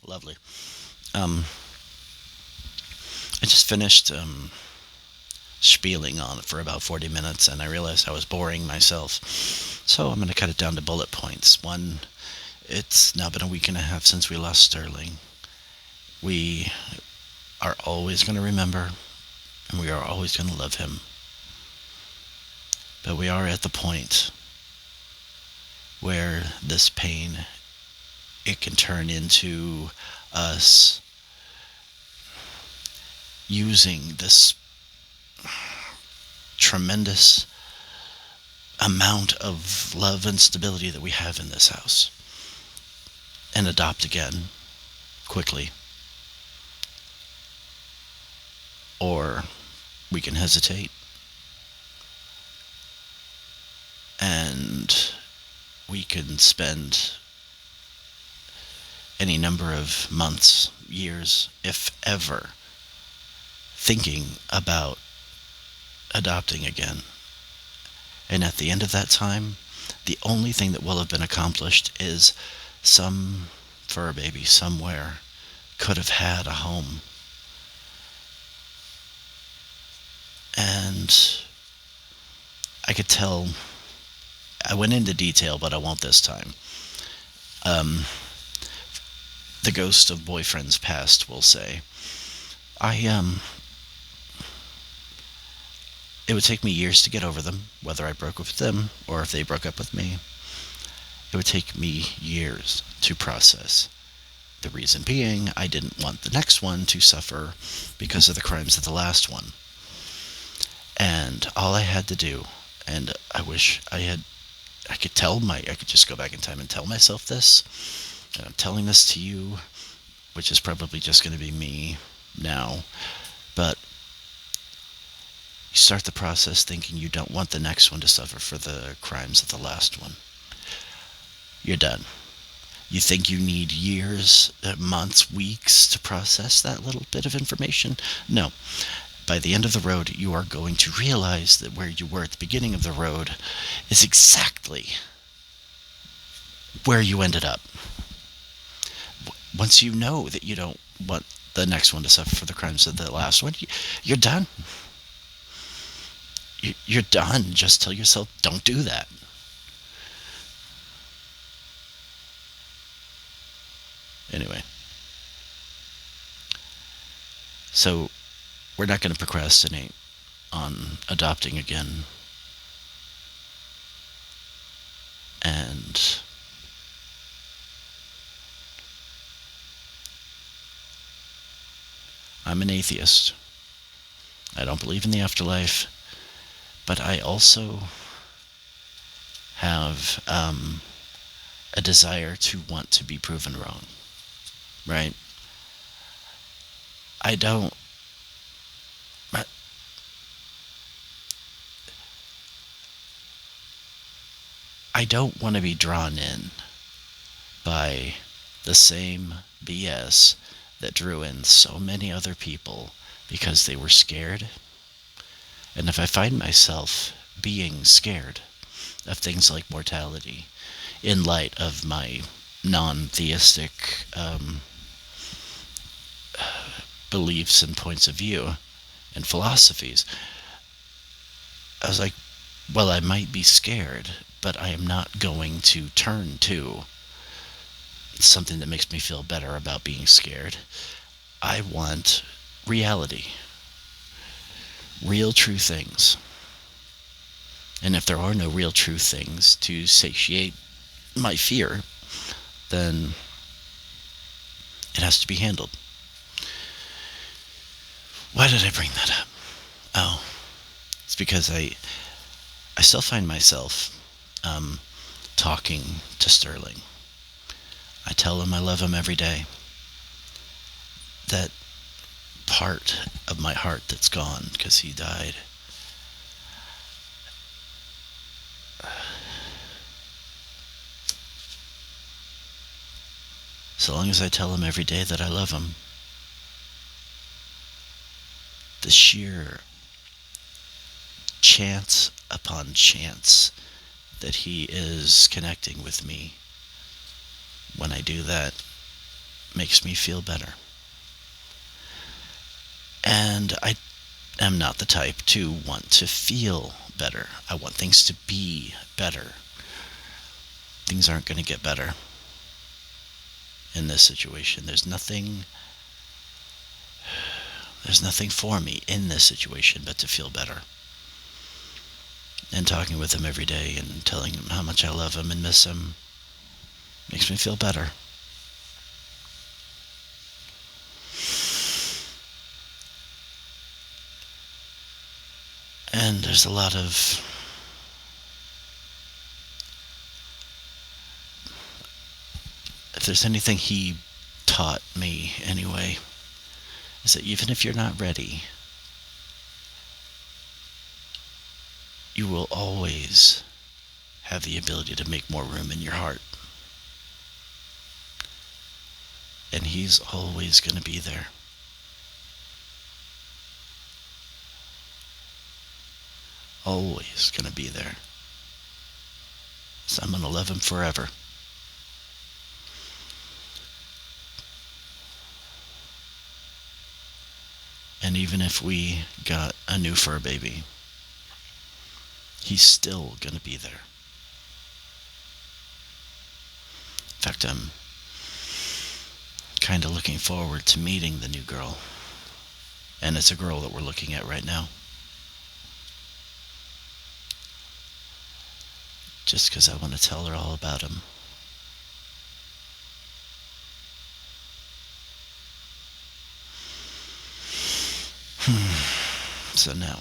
Lovely. Um, I just finished spieling on it for about 40 minutes, and I realized I was boring myself. So I'm going to cut it down to bullet points. One, it's now been a week and a half since we lost Sterling. We are always going to remember, and we are always going to love him. But we are at the point where this pain, it can turn into us using this tremendous amount of love and stability that we have in this house and adopt again quickly. Or we can hesitate and we can spend any number of months, years, if ever, thinking about adopting again. And at the end of that time, the only thing that will have been accomplished is some fur baby somewhere could have had a home. And I could tell, I went into detail, but I won't this time. Um, the ghost of boyfriends past will say, I, it would take me years to get over them, whether I broke up with them or if they broke up with me. It would take me years to process. The reason being, I didn't want the next one to suffer because of the crimes of the last one. And all I had to do, and I wish I could just go back in time and tell myself this. And I'm telling this to you, which is probably just going to be me now. But you start the process thinking you don't want the next one to suffer for the crimes of the last one. You're done. You think you need years, months, weeks to process that little bit of information? No. By the end of the road, you are going to realize that where you were at the beginning of the road is exactly where you ended up. Once you know that you don't want the next one to suffer for the crimes of the last one, you're done. You're done. Just tell yourself, don't do that. Anyway, so we're not going to procrastinate on adopting again. And I'm an atheist. I don't believe in the afterlife, but I also have a desire to want to be proven wrong, right? I don't. I don't want to be drawn in by the same BS that drew in so many other people because they were scared. And if I find myself being scared of things like mortality in light of my non-theistic beliefs and points of view and philosophies, I was like, well, I might be scared, but I am not going to turn to something that makes me feel better about being scared. I want reality, real true things. And if there are no real true things to satiate my fear, then it has to be handled. Why did I bring that up? Oh, it's because I still find myself talking to Sterling. I tell him I love him every day. That part of my heart that's gone because he died. So long as I tell him every day that I love him, the sheer chance upon chance that he is connecting with me when I do that makes me feel better. And I am not the type to want to feel better. I want things to be better. Things aren't going to get better in this situation. There's nothing for me in this situation but to feel better. And talking with him every day and telling him how much I love him and miss him makes me feel better. And there's a lot of if there's anything he taught me anyway, is that even if you're not ready, you will always have the ability to make more room in your heart. And he's always going to be there. Always going to be there. So I'm going to love him forever. And even if we got a new fur baby, he's still going to be there. In fact, I'm kind of looking forward to meeting the new girl. And it's a girl that we're looking at right now. Just because I want to tell her all about him. So now,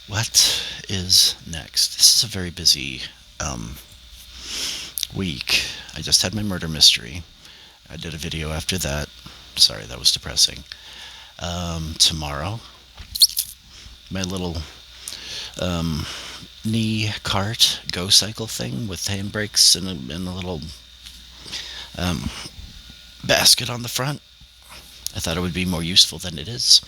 what is next? This is a very busy week. I just had my murder mystery. I did a video after that. Sorry, that was depressing. Tomorrow, my little knee cart go cycle thing with handbrakes and a little basket on the front. I thought it would be more useful than it is.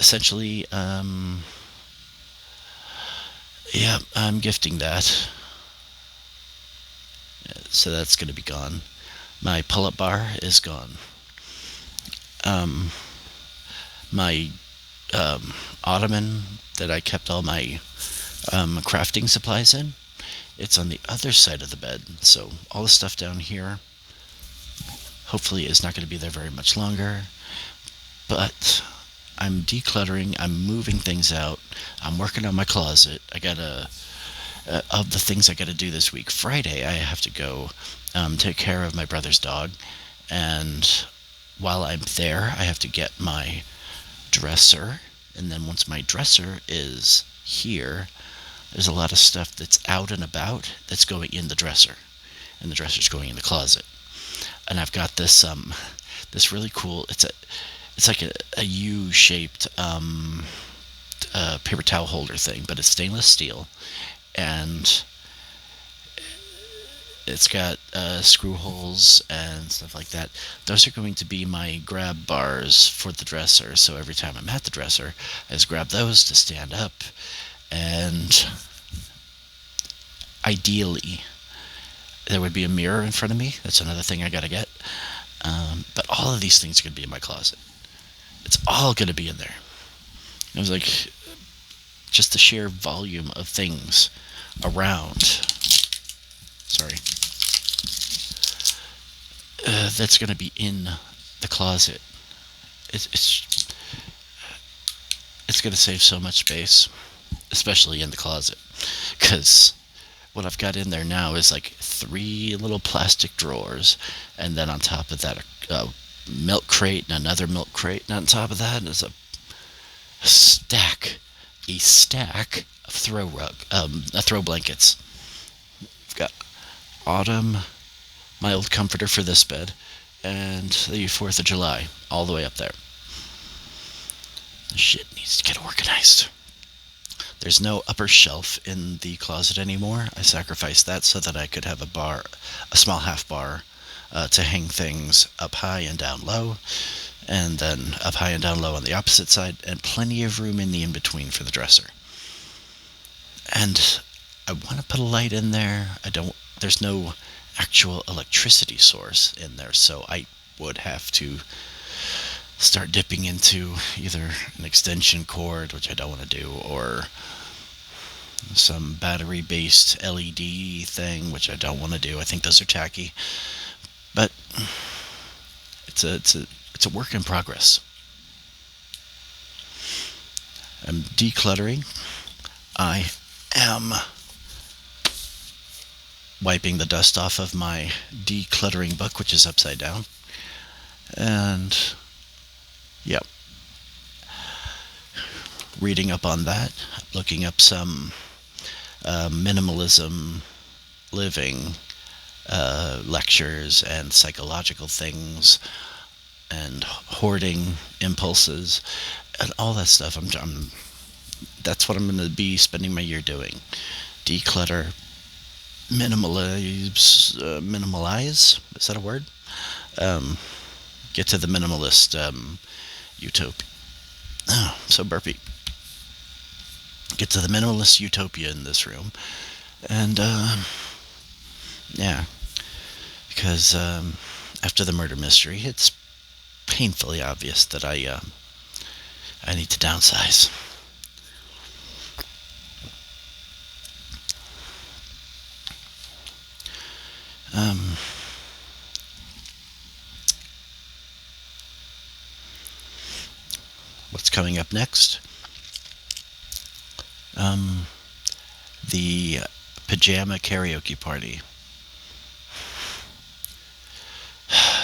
Essentially, yeah, I'm gifting that. So that's going to be gone. My pull-up bar is gone. My ottoman that I kept all my crafting supplies in, it's on the other side of the bed. So all the stuff down here hopefully is not going to be there very much longer. But I'm decluttering, I'm moving things out, I'm working on my closet. I got of the things I got to do this week. Friday, I have to go take care of my brother's dog. And while I'm there, I have to get my dresser. And then once my dresser is here, there's a lot of stuff that's out and about that's going in the dresser. And the dresser's going in the closet. And I've got this this really cool, it's like a U-shaped paper towel holder thing, but it's stainless steel. And it's got screw holes and stuff like that. Those are going to be my grab bars for the dresser. So every time I'm at the dresser, I just grab those to stand up. And ideally, there would be a mirror in front of me. That's another thing I gotta get. But all of these things are gonna be in my closet. It's all gonna be in there. It was like just the sheer volume of things around. Sorry. That's gonna be in the closet. It's gonna save so much space, especially in the closet, because what I've got in there now is like 3 little plastic drawers, and then on top of that a milk crate and another milk crate, and on top of that is a stack of throw blankets. I've got Autumn, my old comforter for this bed, and the 4th of July all the way up there. This shit needs to get organized. There's no upper shelf in the closet anymore. I sacrificed that so that I could have a small half bar, to hang things up high and down low. and then up high and down low on the opposite side, and plenty of room in the in-between for the dresser. And I want to put a light in there. There's no actual electricity source in there, so I would have to start dipping into either an extension cord, which I don't want to do, or some battery-based LED thing, which I don't want to do. I think those are tacky, but it's a work in progress. I'm decluttering. I am wiping the dust off of my decluttering book, which is upside down. And, yep. Reading up on that, looking up some minimalism living lectures and psychological things and hoarding impulses and all that stuff. That's what I'm going to be spending my year doing. Declutter, minimalize. Is that a word? Get to the minimalist utopia. Oh, so burpy. Get to the minimalist utopia in this room, and yeah, because after the murder mystery, it's painfully obvious that I need to downsize. What's coming up next? The pajama karaoke party.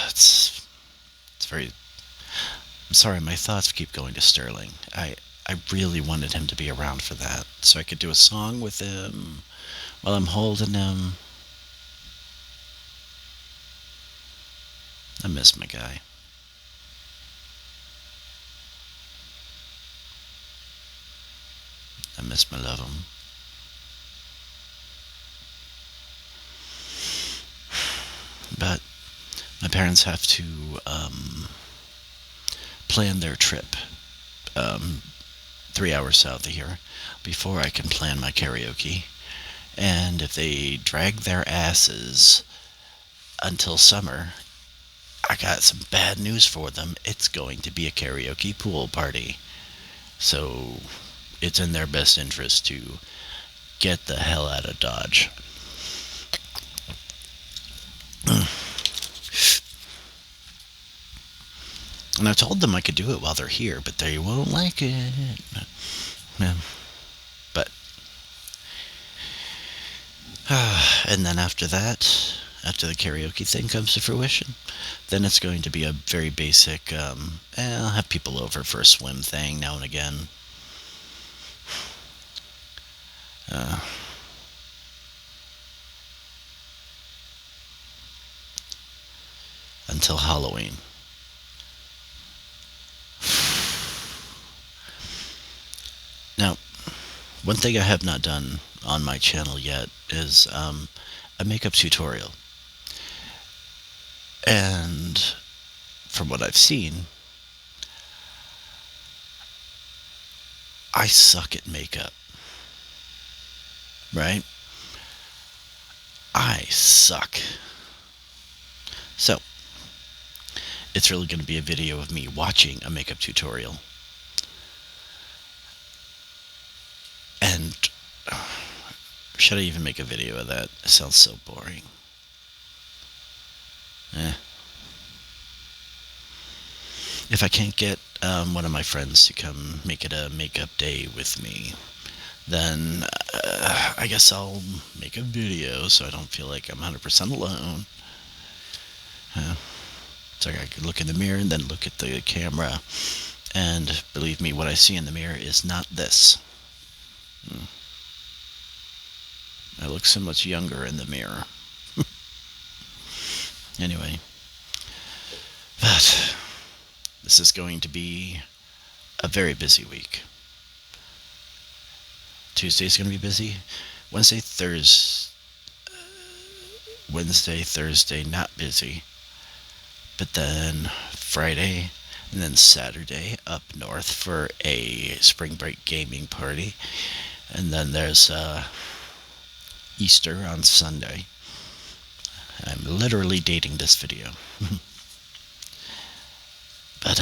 It's very. I'm sorry, my thoughts keep going to Sterling. I really wanted him to be around for that, so I could do a song with him while I'm holding him. I miss my guy. I miss my love him. But my parents have to plan their trip 3 hours south of here before I can plan my karaoke. And if they drag their asses until summer, I got some bad news for them. It's going to be a karaoke pool party. So it's in their best interest to get the hell out of Dodge. And I told them I could do it while they're here, but they won't like it. But and then after that, after the karaoke thing comes to fruition, then it's going to be a very basic, I'll have people over for a swim thing now and again. Until Halloween. Now, one thing I have not done on my channel yet is a makeup tutorial. And from what I've seen, I suck at makeup. Right? I suck. So, it's really going to be a video of me watching a makeup tutorial. And should I even make a video of that? It sounds so boring. If I can't get one of my friends to come make it a makeup day with me, then I guess I'll make a video so I don't feel like I'm 100% alone. So I could look in the mirror and then look at the camera, and believe me, what I see in the mirror is not this. I look so much younger in the mirror. Anyway, but this is going to be a very busy week. Tuesday's going to be busy. Wednesday, Thursday, not busy. But then Friday, And then Saturday up north for a spring break gaming party. And then there's Easter on Sunday. I'm literally dating this video. But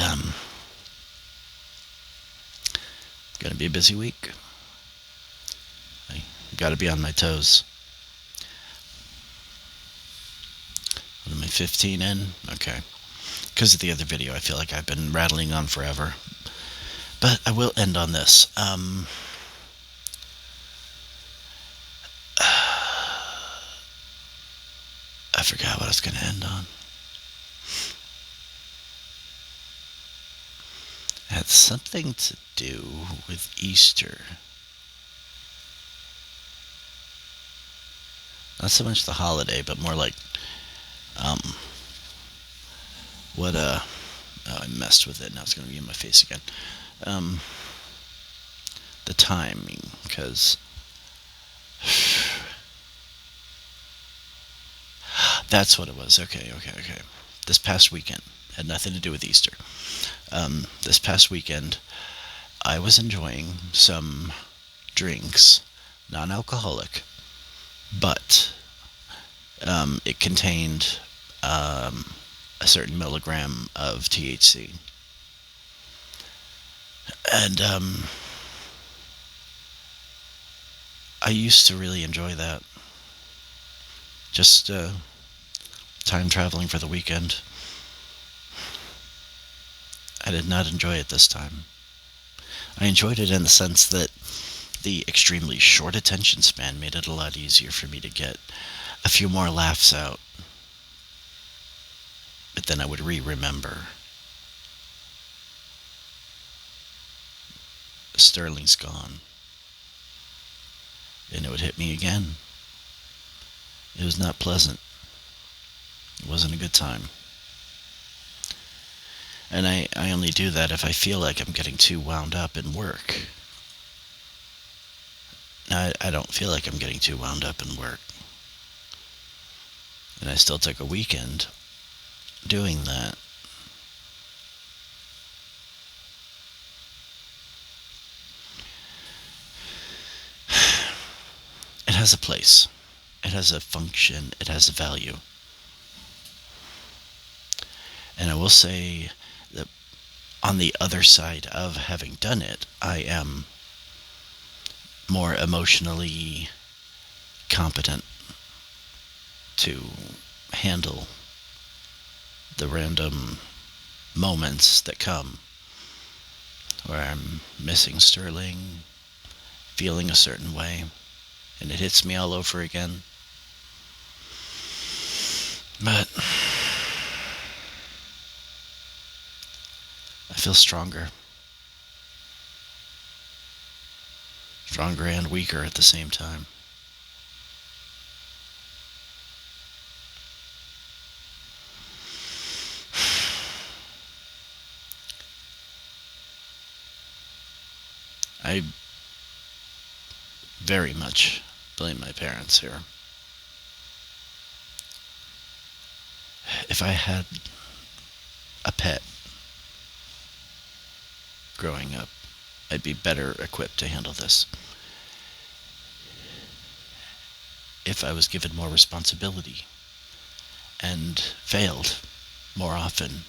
gonna be a busy week. I gotta be on my toes. What am I, 15 in? Okay. Because of the other video, I feel like I've been rattling on forever. But I will end on this. I forgot what I was going to end on. It had something to do with Easter. Not so much the holiday, but more like, oh, I messed with it. Now it's going to be in my face again. The timing, because that's what it was. Okay. This past weekend had nothing to do with Easter. This past weekend, I was enjoying some drinks, non-alcoholic, but it contained a certain milligram of THC. And I used to really enjoy that. Just time traveling for the weekend. I did not enjoy it this time. I enjoyed it in the sense that the extremely short attention span made it a lot easier for me to get a few more laughs out. But then I would remember. Sterling's gone. And it would hit me again. It was not pleasant. It wasn't a good time. And I only do that if I feel like I'm getting too wound up in work. Now, I don't feel like I'm getting too wound up in work. And I still took a weekend doing that. It has a place. It has a function. It has a value. And I will say that on the other side of having done it, I am more emotionally competent to handle the random moments that come where I'm missing Sterling, feeling a certain way, and it hits me all over again. But I feel stronger. Stronger and weaker at the same time. I very much blame my parents here. If I had a pet growing up, I'd be better equipped to handle this. If I was given more responsibility and failed more often,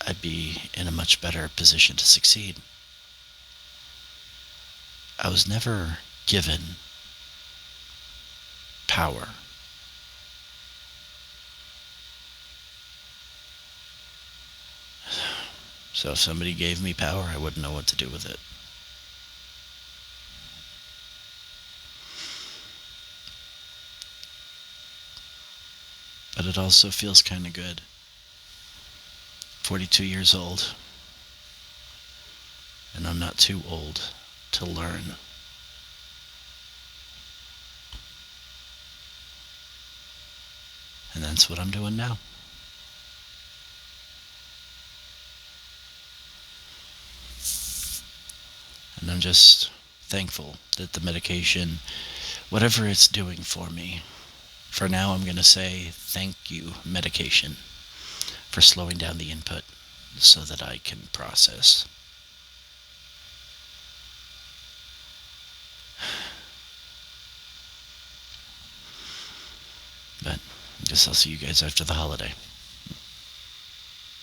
I'd be in a much better position to succeed. I was never given power. So if somebody gave me power, I wouldn't know what to do with it. But it also feels kind of good. 42 years old. And I'm not too old to learn. And that's what I'm doing now. And I'm just thankful that the medication, whatever it's doing for me, for now I'm going to say thank you, medication, for slowing down the input. so that I can process. But I guess I'll see you guys after the holiday.